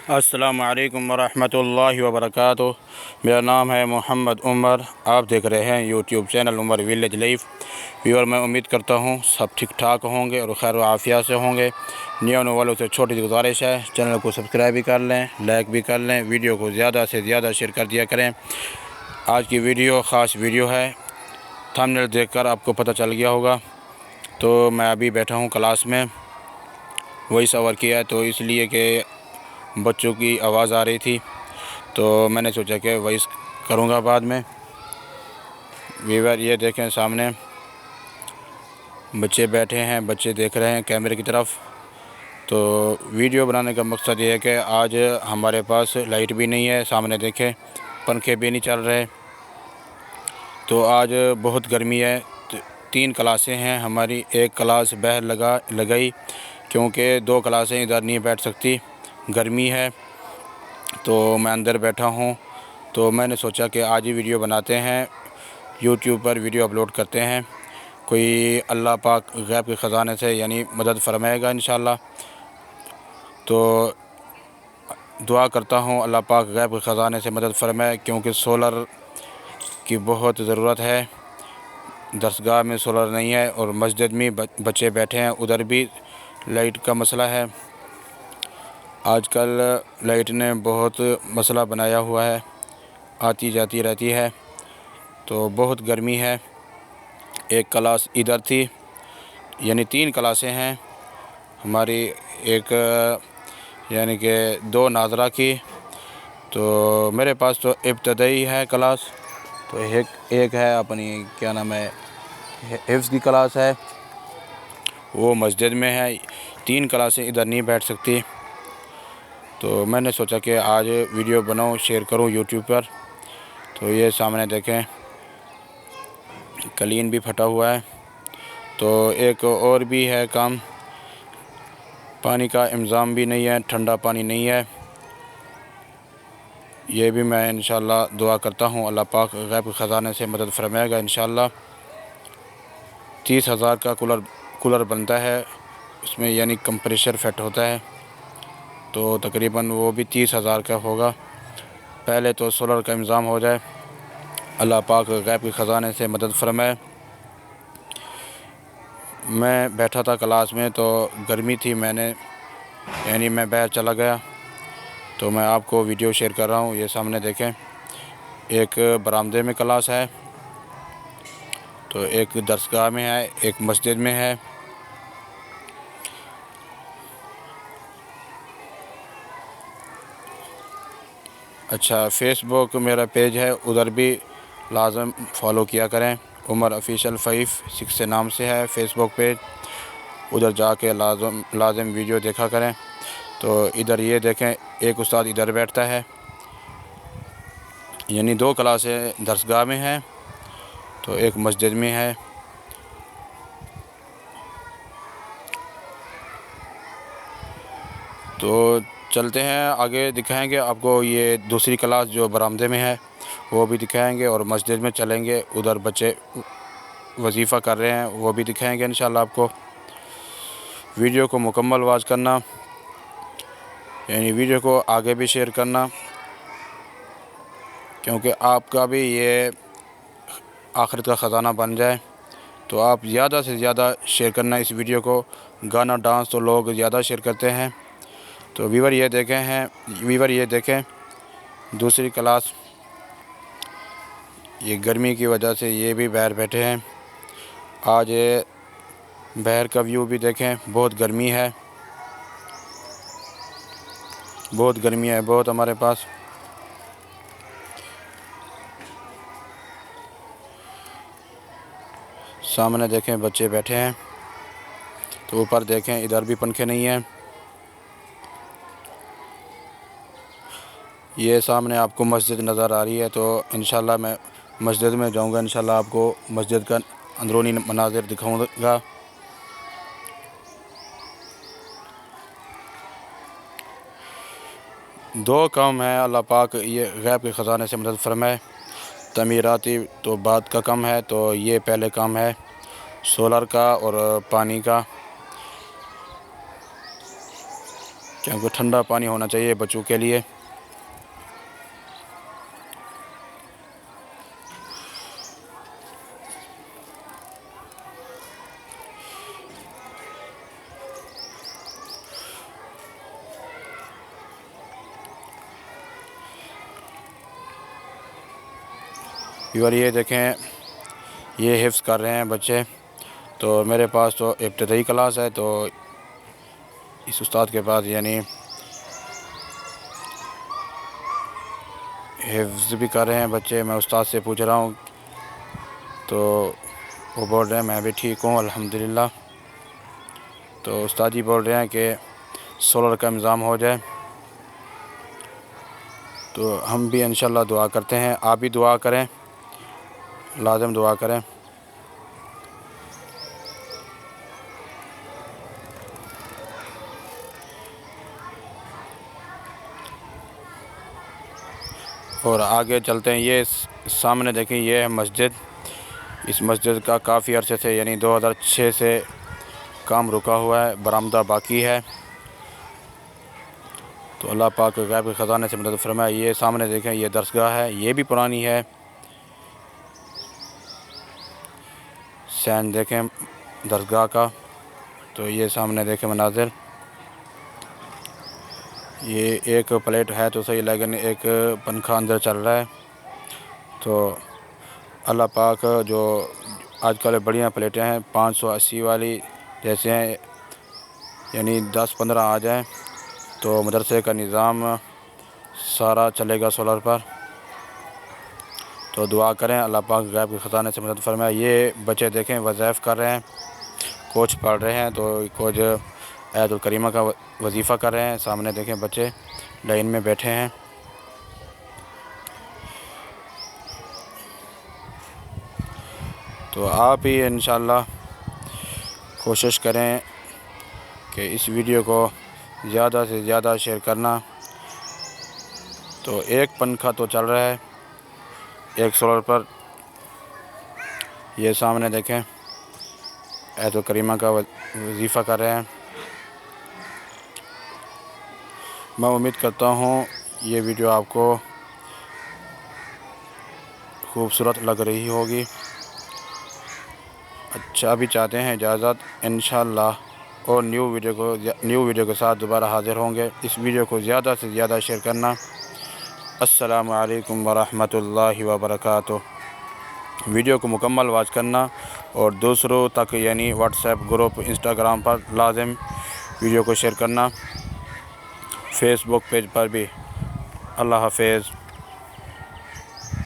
السلام علیکم ورحمۃ اللہ وبرکاتہ۔ میرا نام ہے محمد عمر، آپ دیکھ رہے ہیں یوٹیوب چینل عمر ویلیج لائف۔ ویور میں امید کرتا ہوں سب ٹھیک ٹھاک ہوں گے اور خیر و عافیت سے ہوں گے۔ نئے آنے والوں سے چھوٹی سی گزارش ہے، چینل کو سبسکرائب بھی کر لیں، لائک بھی کر لیں، ویڈیو کو زیادہ سے زیادہ شیئر کر دیا کریں۔ آج کی ویڈیو خاص ویڈیو ہے، تھمبنیل دیکھ کر آپ کو پتہ چل گیا ہوگا۔ تو میں ابھی بیٹھا ہوں کلاس میں، وائس اوور کیا تو اس لیے کہ بچوں کی آواز آ رہی تھی، تو میں نے سوچا کہ وائس کروں گا بعد میں۔ ویور یہ دیکھیں سامنے بچے بیٹھے ہیں، بچے دیکھ رہے ہیں کیمرے کی طرف۔ تو ویڈیو بنانے کا مقصد یہ ہے کہ آج ہمارے پاس لائٹ بھی نہیں ہے، سامنے دیکھیں پنکھے بھی نہیں چل رہے، تو آج بہت گرمی ہے۔ 3 کلاسیں ہیں ہماری، ایک کلاس باہر لگائی کیونکہ 2 کلاسیں ادھر نہیں بیٹھ سکتی، گرمی ہے، تو میں اندر بیٹھا ہوں۔ تو میں نے سوچا کہ آج ہی ویڈیو بناتے ہیں، یوٹیوب پر ویڈیو اپلوڈ کرتے ہیں، کوئی اللہ پاک غیب کے خزانے سے یعنی مدد فرمائے گا انشاءاللہ۔ تو دعا کرتا ہوں اللہ پاک غیب کے خزانے سے مدد فرمائے، کیونکہ سولر کی بہت ضرورت ہے۔ درسگاہ میں سولر نہیں ہے اور مسجد میں بچے بیٹھے ہیں، ادھر بھی لائٹ کا مسئلہ ہے۔ آج کل لائٹ نے بہت مسئلہ بنایا ہوا ہے، آتی جاتی رہتی ہے، تو بہت گرمی ہے۔ ایک کلاس ادھر تھی، یعنی 3 کلاسیں ہیں ہماری، ایک یعنی کہ 2 ناظرہ کی، تو میرے پاس تو ابتدائی ہے کلاس، تو ایک ہے اپنی کیا نام ہے حفظ کی کلاس ہے، وہ مسجد میں ہے۔ 3 کلاسیں ادھر نہیں بیٹھ سکتی، تو میں نے سوچا کہ آج ویڈیو بناؤں، شیئر کروں یوٹیوب پر۔ تو یہ سامنے دیکھیں قلین بھی پھٹا ہوا ہے۔ تو ایک اور بھی ہے کام، پانی کا انتظام بھی نہیں ہے، ٹھنڈا پانی نہیں ہے۔ یہ بھی میں انشاءاللہ دعا کرتا ہوں اللہ پاک غیب کے خزانے سے مدد فرمائے گا انشاءاللہ۔ 30,000 کا کولر بنتا ہے اس میں، یعنی کمپریشر فٹ ہوتا ہے، تو تقریباً وہ بھی 30,000 کا ہوگا۔ پہلے تو سولر کا انتظام ہو جائے، اللہ پاک غیب کے خزانے سے مدد فرمائے۔ میں بیٹھا تھا کلاس میں تو گرمی تھی، میں باہر چلا گیا، تو میں آپ کو ویڈیو شیئر کر رہا ہوں۔ یہ سامنے دیکھیں، ایک برآمدے میں کلاس ہے، تو ایک درسگاہ میں ہے، ایک مسجد میں ہے۔ اچھا، فیس بک میرا پیج ہے، ادھر بھی لازم فالو کیا کریں، عمر آفیشیل 56 سے نام سے ہے فیس بک پیج، ادھر جا کے لازم ویڈیو دیکھا کریں۔ تو ادھر یہ دیکھیں ایک استاد ادھر بیٹھتا ہے، یعنی 2 کلاسیں درسگاہ میں ہیں، تو ایک مسجد میں ہے۔ تو چلتے ہیں آگے، دکھائیں گے آپ کو یہ دوسری کلاس جو برآمدے میں ہے وہ بھی دکھائیں گے، اور مسجد میں چلیں گے، ادھر بچے وظیفہ کر رہے ہیں وہ بھی دکھائیں گے انشاءاللہ آپ کو۔ ویڈیو کو مکمل واچ کرنا، یعنی ویڈیو کو آگے بھی شیئر کرنا، کیونکہ آپ کا بھی یہ آخرت کا خزانہ بن جائے، تو آپ زیادہ سے زیادہ شیئر کرنا اس ویڈیو کو۔ گانا ڈانس تو لوگ زیادہ شیئر کرتے ہیں۔ تو ویور یہ دیکھیں دوسری کلاس، یہ گرمی کی وجہ سے یہ بھی باہر بیٹھے ہیں۔ آج باہر کا ویو بھی دیکھیں، بہت گرمی ہے، بہت ہمارے پاس۔ سامنے دیکھیں بچے بیٹھے ہیں، تو اوپر دیکھیں ادھر بھی پنکھے نہیں ہیں۔ یہ سامنے آپ کو مسجد نظر آ رہی ہے، تو انشاءاللہ میں مسجد میں جاؤں گا، انشاءاللہ آپ کو مسجد کا اندرونی مناظر دکھاؤں گا۔ دو کام ہیں، اللہ پاک یہ غیب کے خزانے سے مدد فرمائے۔ تعمیراتی تو بعد کا کام ہے، تو یہ پہلے کام ہے سولر کا اور پانی کا۔ کیونکہ ٹھنڈا پانی ہونا چاہیے بچوں کے لیے۔ اور یہ دیکھیں یہ حفظ کر رہے ہیں بچے، تو میرے پاس تو ابتدائی کلاس ہے، تو اس استاد کے پاس یعنی حفظ بھی کر رہے ہیں بچے۔ میں استاد سے پوچھ رہا ہوں تو وہ بول رہے ہیں میں بھی ٹھیک ہوں الحمدللہ۔ تو استاد جی بول رہے ہیں کہ سولر کا انتظام ہو جائے، تو ہم بھی انشاءاللہ دعا کرتے ہیں، آپ بھی دعا کریں، لازم دعا کریں۔ اور آگے چلتے ہیں، یہ سامنے دیکھیں یہ ہے مسجد۔ اس مسجد کا کافی عرصے سے یعنی 2006 سے کام رکا ہوا ہے، برآمدہ باقی ہے، تو اللہ پاک غیب کے خزانے سے مدد فرمائے۔ یہ سامنے دیکھیں یہ درسگاہ ہے، یہ بھی پرانی ہے، سین دیکھیں درسگاہ کا۔ تو یہ سامنے دیکھیں مناظر، یہ ایک پلیٹ ہے تو صحیح، لیکن ایک پنکھا اندر چل رہا ہے۔ تو اللہ پاک جو آج کل بڑیاں پلیٹیں ہیں 580 والی جیسے ہیں، یعنی 10-15 آ جائیں تو مدرسے کا نظام سارا چلے گا سولر پر۔ تو دعا کریں اللہ پاک غیب کے خزانے سے مدد فرمائے۔ یہ بچے دیکھیں وظائف کر رہے ہیں، کچھ پڑھ رہے ہیں، تو کچھ آیت الکریمہ کا وظیفہ کر رہے ہیں۔ سامنے دیکھیں بچے لائن میں بیٹھے ہیں۔ تو آپ ہی انشاءاللہ کوشش کریں کہ اس ویڈیو کو زیادہ سے زیادہ شیئر کرنا۔ تو ایک پنکھا تو چل رہا ہے ایک سولر پر، یہ سامنے دیکھیں آیت الکریمہ کا وظیفہ کر رہے ہیں۔ میں امید کرتا ہوں یہ ویڈیو آپ کو خوبصورت لگ رہی ہوگی۔ اچھا بھی چاہتے ہیں اجازت، انشاءاللہ اور نیو ویڈیو کے ساتھ دوبارہ حاضر ہوں گے۔ اس ویڈیو کو زیادہ سے زیادہ شیئر کرنا۔ السلام علیکم ورحمۃ اللہ وبرکاتہ۔ ویڈیو کو مکمل واچ کرنا اور دوسروں تک یعنی واٹس ایپ گروپ انسٹاگرام پر لازم ویڈیو کو شیئر کرنا، فیس بک پیج پر بھی۔ اللہ حافظ۔